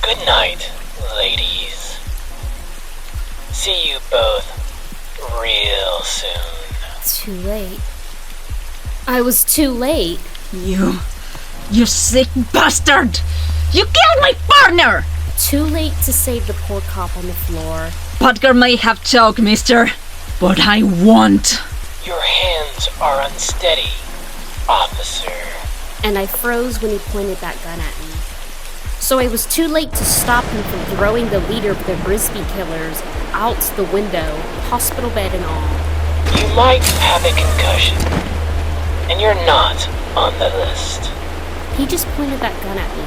Good night, ladies. See you both real soon. Too late. I was too late. You sick bastard! You killed my partner! Too late to save the poor cop on the floor. Batgirl may have choked, mister, but I won't. Your hands are unsteady, officer. And I froze when he pointed that gun at me. So I was too late to stop him from throwing the leader of the Brisby killers out the window, hospital bed and all. You might have a concussion, and you're not on the list. He just pointed that gun at me,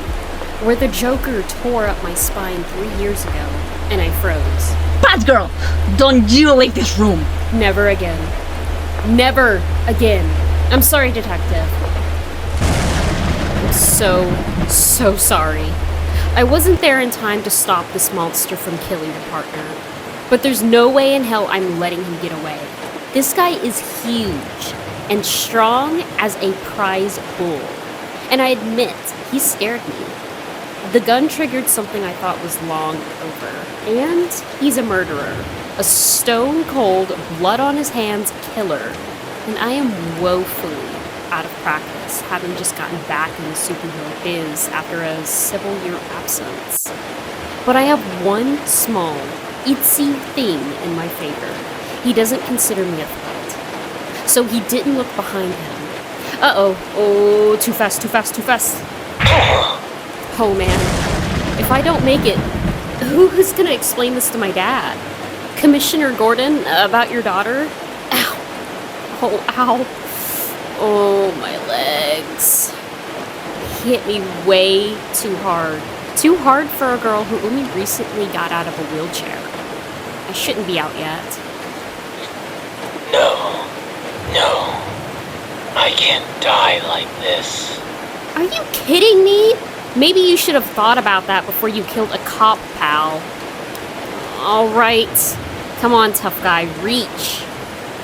where the Joker tore up my spine 3 years ago, and I froze. Batgirl, don't you leave this room. Never again. Never again. I'm sorry, Detective. I'm so sorry. I wasn't there in time to stop this monster from killing your partner. But there's no way in hell I'm letting him get away. This guy is huge and strong as a prize bull. And I admit, he scared me. The gun triggered something I thought was long over. And he's a murderer. A stone-cold, blood-on-his-hands killer. And I am woefully out of practice, having just gotten back in the superhero biz after a several-year absence. But I have one small, itsy thing in my favor. He doesn't consider me a threat. So he didn't look behind him. Uh-oh. Oh, too fast. Oh, man. If I don't make it, who's gonna explain this to my dad? Commissioner Gordon, about your daughter? Ow. Oh, ow. Oh, my legs. Hit me way too hard. Too hard for a girl who only recently got out of a wheelchair. I shouldn't be out yet. No. I can't die like this. Are you kidding me? Maybe you should have thought about that before you killed a cop, pal. All right. Come on, tough guy, reach.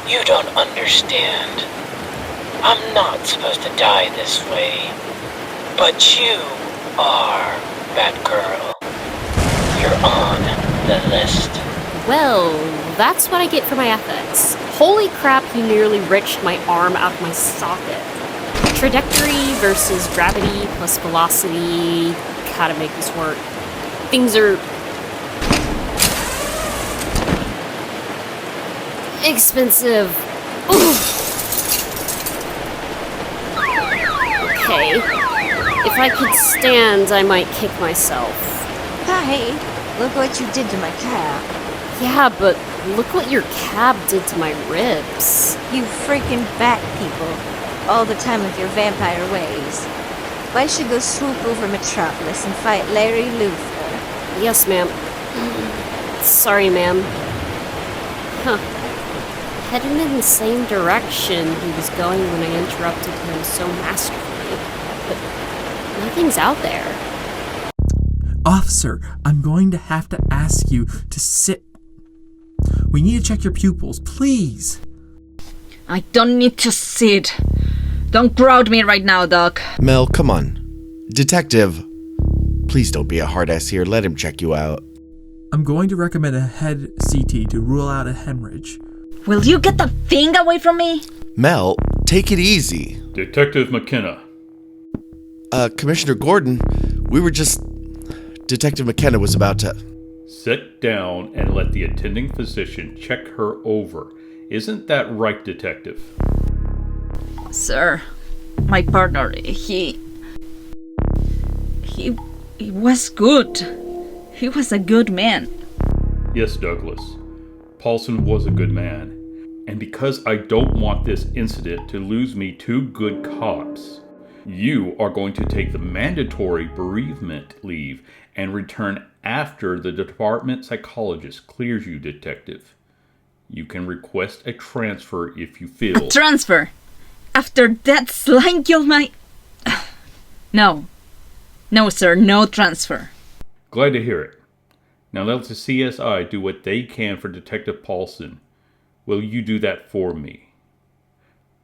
You don't understand. I'm not supposed to die this way. But you are, Batgirl. You're on the list. Well, that's what I get for my ethics. Holy crap, he nearly wrenched my arm out of my socket. Trajectory versus gravity plus velocity. Gotta make this work. Things are expensive. Ooh. Okay. If I could stand, I might kick myself. Hey, look what you did to my cab. Yeah, but look what your cab did to my ribs. You freaking bat people. All the time with your vampire ways. Why should go swoop over Metropolis and fight Larry Luthor? Yes, ma'am. Sorry, ma'am. Huh. Heading in the same direction he was going when I interrupted him so masterfully. But nothing's out there. Officer, I'm going to have to ask you to sit. We need to check your pupils, please. I don't need to sit. Don't crowd me right now, Doc. Mel, come on. Detective, please don't be a hard ass here. Let him check you out. I'm going to recommend a head CT to rule out a hemorrhage. Will you get the thing away from me? Mel, take it easy. Detective McKenna. Commissioner Gordon, we were just... Detective McKenna was about to... Sit down and let the attending physician check her over. Isn't that right, Detective? Sir, my partner, he was good. He was a good man. Yes, Douglas. Paulson was a good man. And because I don't want this incident to lose me two good cops, you are going to take the mandatory bereavement leave and return after the department psychologist clears you, Detective. You can request a transfer if you feel... A transfer? After that slime killed my... No. No, sir, no transfer. Glad to hear it. Now let the CSI do what they can for Detective Paulson. Will you do that for me?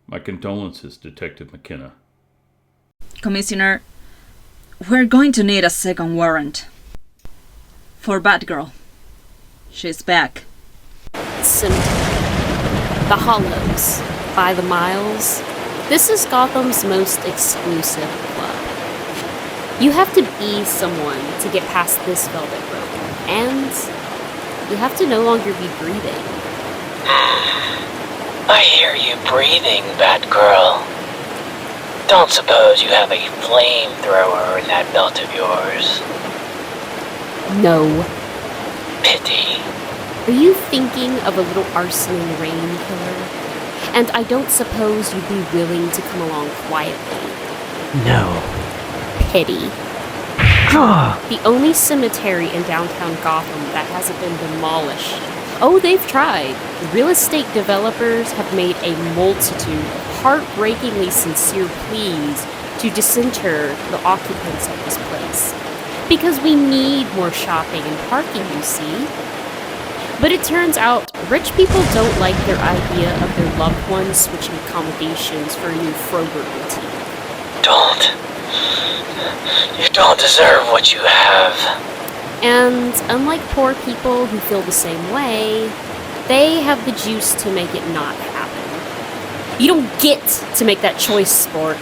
My condolences, Detective McKenna. Commissioner, we're going to need a second warrant. for Batgirl. She's back. Cemetery. The Hollows. By the miles. This is Gotham's most exclusive club. You have to be someone to get past this velvet rope, and you have to no longer be breathing. I hear you breathing, Batgirl. Don't suppose you have a flamethrower in that belt of yours? No. Pity. Are you thinking of a little arson and rain killer? And I don't suppose you'd be willing to come along quietly. No. Pity. The only cemetery in downtown Gotham that hasn't been demolished. Oh, they've tried. Real estate developers have made a multitude of heartbreakingly sincere pleas to disinter the occupants of this place. Because we need more shopping and parking, you see. But it turns out rich people don't like their idea of their loved ones switching accommodations for a new Frober boutique. Don't. You don't deserve what you have. And unlike poor people who feel the same way, they have the juice to make it not happen. You don't get to make that choice, sport.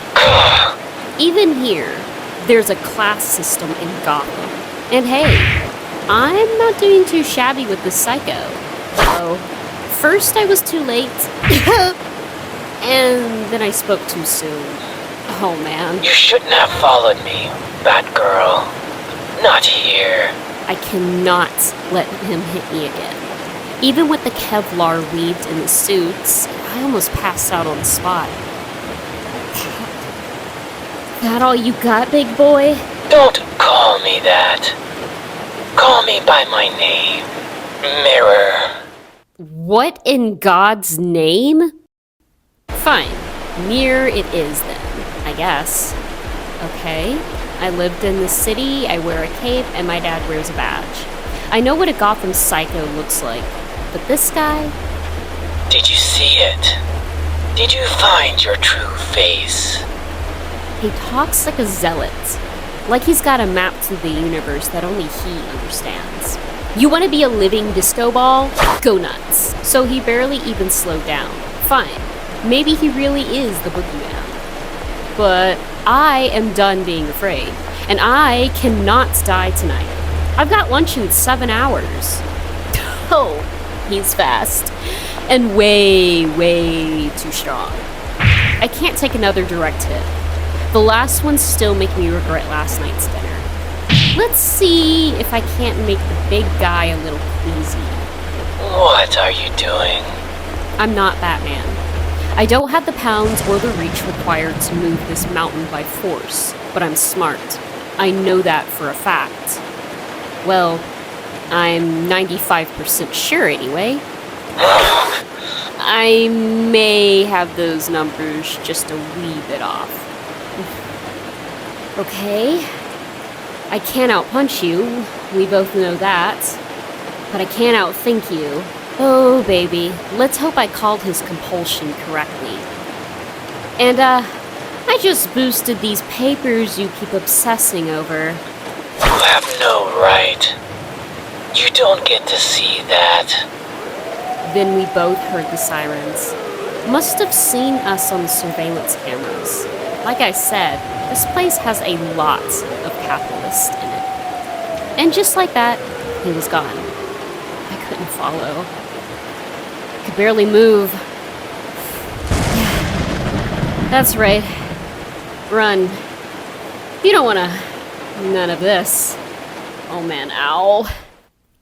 Even here, there's a class system in Gotham. And hey, I'm not doing too shabby with this psycho. So, first I was too late, and then I spoke too soon. Oh man. You shouldn't have followed me, Batgirl. Not here. I cannot let him hit me again. Even with the Kevlar weaved in the suits, I almost passed out on the spot. That all you got, big boy? Don't call me that. Call me by my name. Mirror. What in God's name? Fine. Mirror it is then, I guess. Okay. I lived in the city, I wear a cape, and my dad wears a badge. I know what a Gotham psycho looks like, but this guy? Did you see it? Did you find your true face? He talks like a zealot. Like he's got a map to the universe that only he understands. You want to be a living disco ball? Go nuts. So he barely even slowed down. Fine. Maybe he really is the boogeyman. But I am done being afraid. And I cannot die tonight. I've got lunch in 7 hours. Oh, he's fast. And way, way too strong. I can't take another direct hit. The last one's still making me regret last night's dinner. Let's see if I can't make the big guy a little queasy. What are you doing? I'm not Batman. I don't have the pounds or the reach required to move this mountain by force, but I'm smart. I know that for a fact. Well, I'm 95% sure anyway. I may have those numbers just a wee bit off. Okay. I can't outpunch you. We both know that. But I can't outthink you. Oh, baby. Let's hope I called his compulsion correctly. And, I just boosted these papers you keep obsessing over. You have no right. You don't get to see that. Then we both heard the sirens. Must have seen us on the surveillance cameras. Like I said, this place has a lot of capitalists in it. And just like that, he was gone. I couldn't follow. Could barely move. Yeah, that's right. Run. You don't wanna... none of this. Oh man, ow.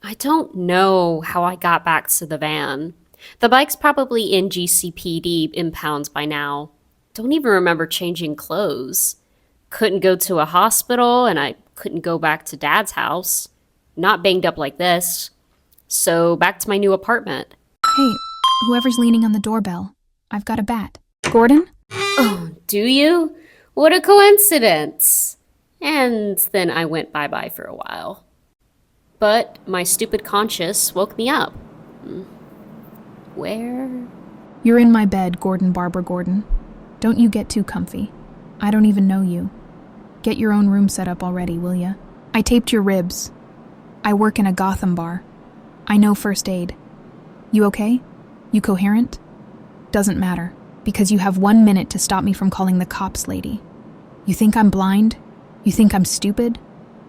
I don't know how I got back to the van. The bike's probably in GCPD impounds by now. Don't even remember changing clothes. Couldn't go to a hospital, and I couldn't go back to Dad's house. Not banged up like this. So back to my new apartment. Hey, whoever's leaning on the doorbell, I've got a bat. Gordon? Oh, do you? What a coincidence. And then I went bye-bye for a while. But my stupid conscience woke me up. Where? You're in my bed, Gordon Barbara Gordon. Don't you get too comfy. I don't even know you. Get your own room set up already, will ya? I taped your ribs. I work in a Gotham bar. I know first aid. You okay? You coherent? Doesn't matter, because you have 1 minute to stop me from calling the cops, lady. You think I'm blind? You think I'm stupid?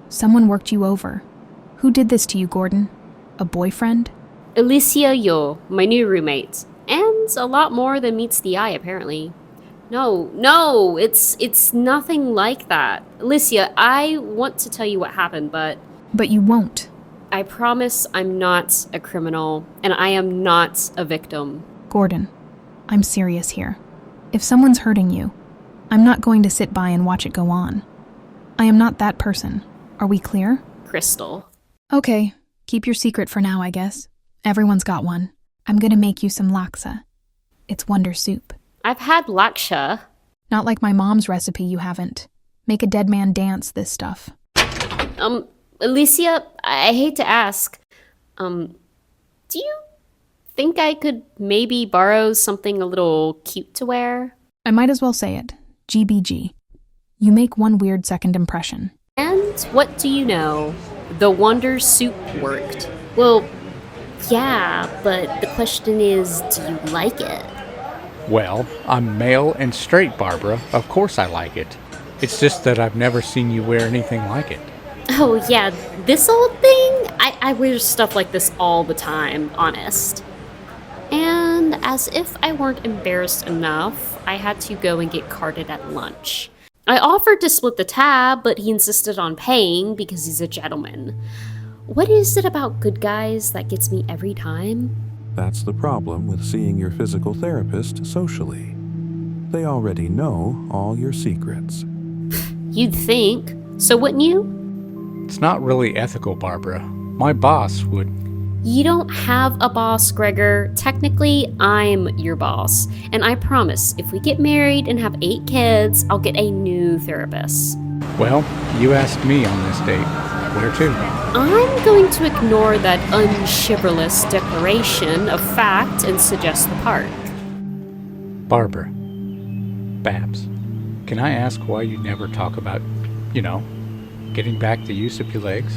Someone worked you over. Who did this to you, Gordon? A boyfriend? Alicia Yo, my new roommate. And a lot more than meets the eye, apparently. No, it's nothing like that. Alicia, I want to tell you what happened, but But you won't. I promise I'm not a criminal, and I am not a victim. Gordon, I'm serious here. If someone's hurting you, I'm not going to sit by and watch it go on. I am not that person. Are we clear? Crystal. Okay, keep your secret for now, I guess. Everyone's got one. I'm gonna make you some laksa. It's wonder soup. I've had laksha. Not like my mom's recipe, you haven't. Make a dead man dance, this stuff. Alicia, I hate to ask. Do you think I could maybe borrow something a little cute to wear? I might as well say it. GBG. You make one weird second impression. And what do you know? The wonder soup worked. Well, yeah, but the question is, do you like it? Well, I'm male and straight, Barbara. Of course I like it. It's just that I've never seen you wear anything like it. Oh yeah, this old thing? I wear stuff like this all the time, honest. And as if I weren't embarrassed enough, I had to go and get carded at lunch. I offered to split the tab, but he insisted on paying because he's a gentleman. What is it about good guys that gets me every time? That's the problem with seeing your physical therapist socially. They already know all your secrets. You'd think. So wouldn't you? It's not really ethical, Barbara. My boss would... You don't have a boss, Gregor. Technically, I'm your boss. And I promise, if we get married and have 8 kids, I'll get a new therapist. Well, you asked me on this date. Where to? I'm going to ignore that unchivalrous declaration of fact and suggest the park. Barbara. Babs. Can I ask why you never talk about, getting back the use of your legs?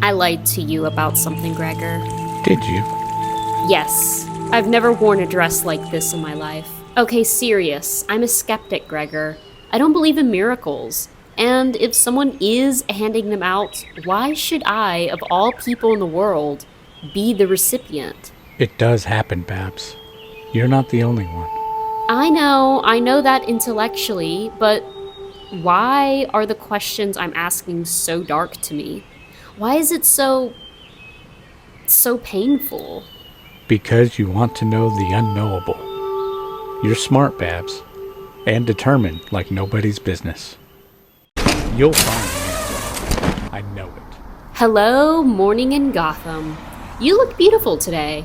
I lied to you about something, Gregor. Did you? Yes. I've never worn a dress like this in my life. Okay, serious. I'm a skeptic, Gregor. I don't believe in miracles. And if someone is handing them out, why should I, of all people in the world, be the recipient? It does happen, Babs. You're not the only one. I know that intellectually, but why are the questions I'm asking so dark to me? Why is it so painful? Because you want to know the unknowable. You're smart, Babs, and determined like nobody's business. You'll find the answer. I know it. Hello, morning in Gotham. You look beautiful today.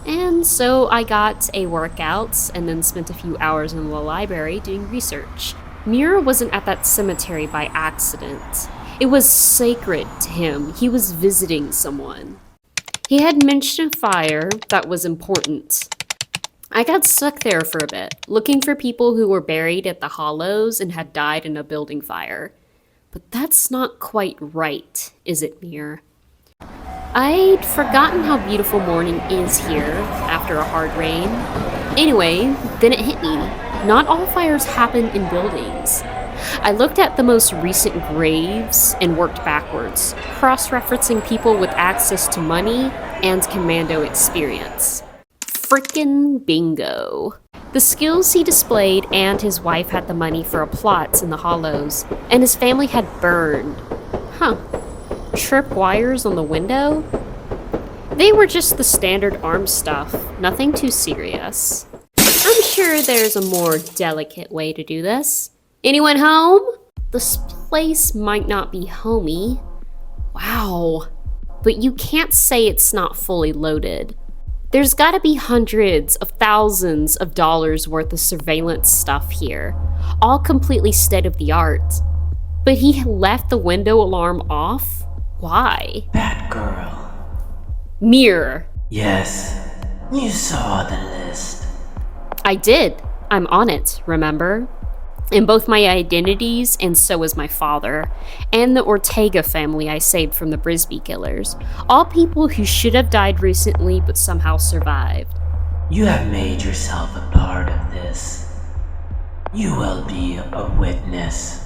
And so I got a workout and then spent a few hours in the library doing research. Muir wasn't at that cemetery by accident. It was sacred to him. He was visiting someone. He had mentioned a fire that was important. I got stuck there for a bit, looking for people who were buried at the hollows and had died in a building fire. But that's not quite right, is it, Muir? I'd forgotten how beautiful morning is here after a hard rain. Anyway, then it hit me. Not all fires happen in buildings. I looked at the most recent graves and worked backwards, cross-referencing people with access to money and commando experience. Frickin' bingo. The skills he displayed and his wife had the money for a plot in the hollows, and his family had burned. Trip wires on the window? They were just the standard arm stuff, nothing too serious. I'm sure there's a more delicate way to do this. Anyone home? This place might not be homey. Wow. But you can't say it's not fully loaded. There's gotta be hundreds of thousands of dollars worth of surveillance stuff here, all completely state-of-the-art. But he left the window alarm off? Why? Batgirl. Mirror. Yes, you saw the list. I did. I'm on it, remember? in both my identities, and so is my father, and the Ortega family I saved from the Brisby killers. All people who should have died recently but somehow survived. You have made yourself a part of this. You will be a witness.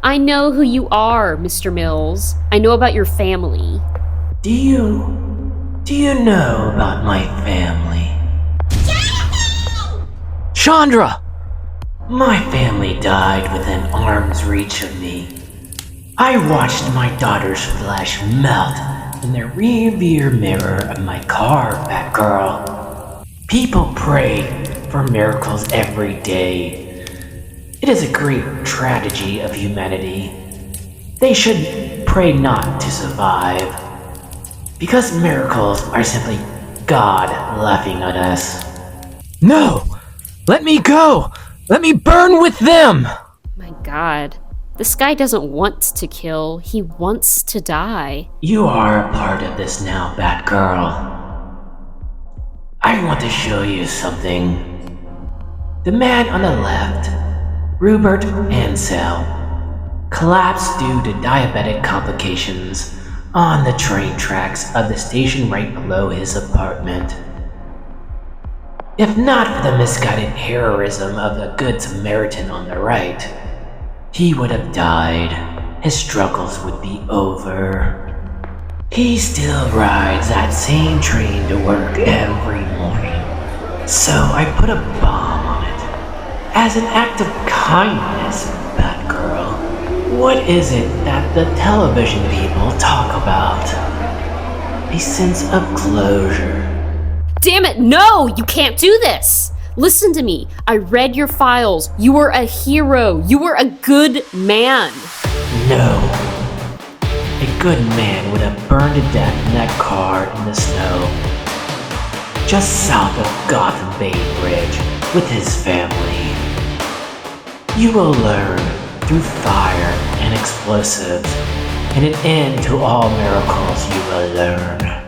I know who you are, Mr. Mills. I know about your family. Do you know about my family? Chandra! My family died within arm's reach of me. I watched my daughter's flesh melt in the rear mirror of my car, Batgirl. People pray for miracles every day. It is a great tragedy of humanity. They should pray not to survive, because miracles are simply God laughing at us. No! Let me go! Let me burn with them! My God. This guy doesn't want to kill. He wants to die. You are a part of this now, Batgirl. I want to show you something. The man on the left, Rupert Ansell, collapsed due to diabetic complications on the train tracks of the station right below his apartment. If not for the misguided heroism of the Good Samaritan on the right, he would have died. His struggles would be over. He still rides that same train to work every morning. So I put a bomb on it. As an act of kindness, Batgirl. What is it that the television people talk about? A sense of closure. Damn it, no! You can't do this! Listen to me. I read your files. You were a hero. You were a good man. No. A good man would have burned to death in that car in the snow, just south of Gotham Bay Bridge, with his family. You will learn through fire and explosives, and an end to all miracles you will learn.